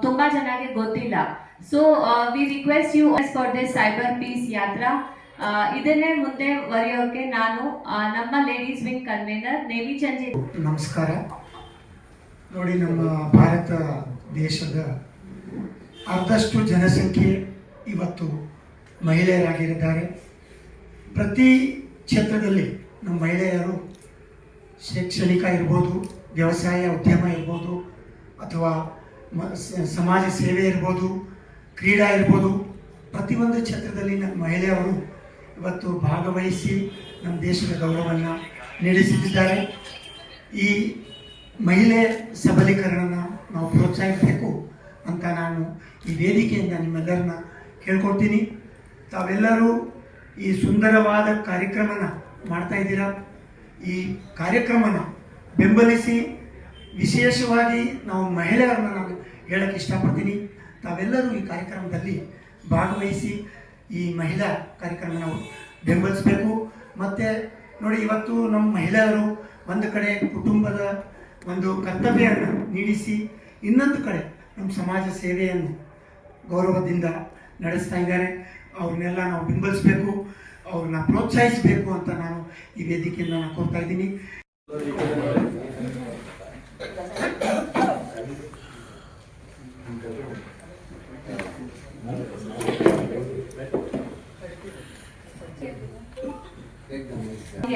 ತುಂಬಾ ಜನಕ್ಕೆ ಗೊತ್ತಿಲ್ಲ. So we request you for this cyber peace Yatra. ಇದನ್ನೇ ಮುಂದೆ ವರೆಯೋಕೆ ನಾನು ನಮ್ಮ ಲೇಡೀಸ್ ವಿಂಗ್ ಕನ್ವೀನರ್ ನೇವಿ ಚಂಜಿ. ನಮಸ್ಕಾರ. ನೋಡಿ, ನಮ್ಮ ಭಾರತ ದೇಶದ ಅರ್ಧಷ್ಟು ಜನಸಂಖ್ಯೆ ಇವತ್ತು ಮಹಿಳೆಯರಾಗಿದ್ದಾರೆ. ಪ್ರತಿ ಕ್ಷೇತ್ರದಲ್ಲಿ ನಮ್ಮ ಮಹಿಳೆಯರು ಶೈಕ್ಷಣಿಕ ಇರ್ಬೋದು, ವ್ಯವಸಾಯ ಉದ್ಯಮ ಇರ್ಬೋದು, ಅಥವಾ ಸಮಾಜ ಸೇವೆ ಇರ್ಬೋದು, ಕ್ರೀಡಾ ಇರ್ಬೋದು, ಪ್ರತಿಯೊಂದು ಕ್ಷೇತ್ರದಲ್ಲಿ ನಮ್ಮ ಮಹಿಳೆಯರು ಇವತ್ತು ಭಾಗವಹಿಸಿ ನಮ್ಮ ದೇಶದ ಗೌರವವನ್ನು ನೀಡಿಸುತ್ತಿದ್ದಾರೆ. ಈ ಮಹಿಳೆ ಸಬಲೀಕರಣನ ನಾವು ಪ್ರೋತ್ಸಾಹಿಸಬೇಕು ಅಂತ ನಾನು ಈ ವೇದಿಕೆಯಿಂದ ನಿಮ್ಮೆಲ್ಲರನ್ನ ಕೇಳ್ಕೊಳ್ತೀನಿ. ತಾವೆಲ್ಲರೂ ಈ ಸುಂದರವಾದ ಕಾರ್ಯಕ್ರಮನ ಮಾಡ್ತಾ ಇದ್ದೀರಾ. ಈ ಕಾರ್ಯಕ್ರಮನ ಬೆಂಬಲಿಸಿ, ವಿಶೇಷವಾಗಿ ನಾವು ಮಹಿಳೆಯರನ್ನ ನಾನು ಹೇಳಕ್ಕೆ ಇಷ್ಟಪಡ್ತೀನಿ. ತಾವೆಲ್ಲರೂ ಈ ಕಾರ್ಯಕ್ರಮದಲ್ಲಿ ಭಾಗವಹಿಸಿ ಈ ಮಹಿಳಾ ಕಾರ್ಯಕ್ರಮ ನಾವು ಬೆಂಬಲಿಸಬೇಕು. ಮತ್ತು ನೋಡಿ, ಇವತ್ತು ನಮ್ಮ ಮಹಿಳೆಯರು ಒಂದು ಕಡೆ ಕುಟುಂಬದ ಒಂದು ಕರ್ತವ್ಯವನ್ನು ನೀಡಿಸಿ, ಇನ್ನೊಂದು ಕಡೆ ನಮ್ಮ ಸಮಾಜ ಸೇವೆಯನ್ನು ಗೌರವದಿಂದ ನಡೆಸ್ತಾ ಇದ್ದಾರೆ. ಅವ್ರನ್ನೆಲ್ಲ ನಾವು ಬೆಂಬಲಿಸಬೇಕು, ಅವ್ರನ್ನ ಪ್ರೋತ್ಸಾಹಿಸಬೇಕು ಅಂತ ನಾನು ಈ ವೇದಿಕೆಯಿಂದ ನಾನು ಕೋರ್ತಾ ಇದ್ದೀನಿ.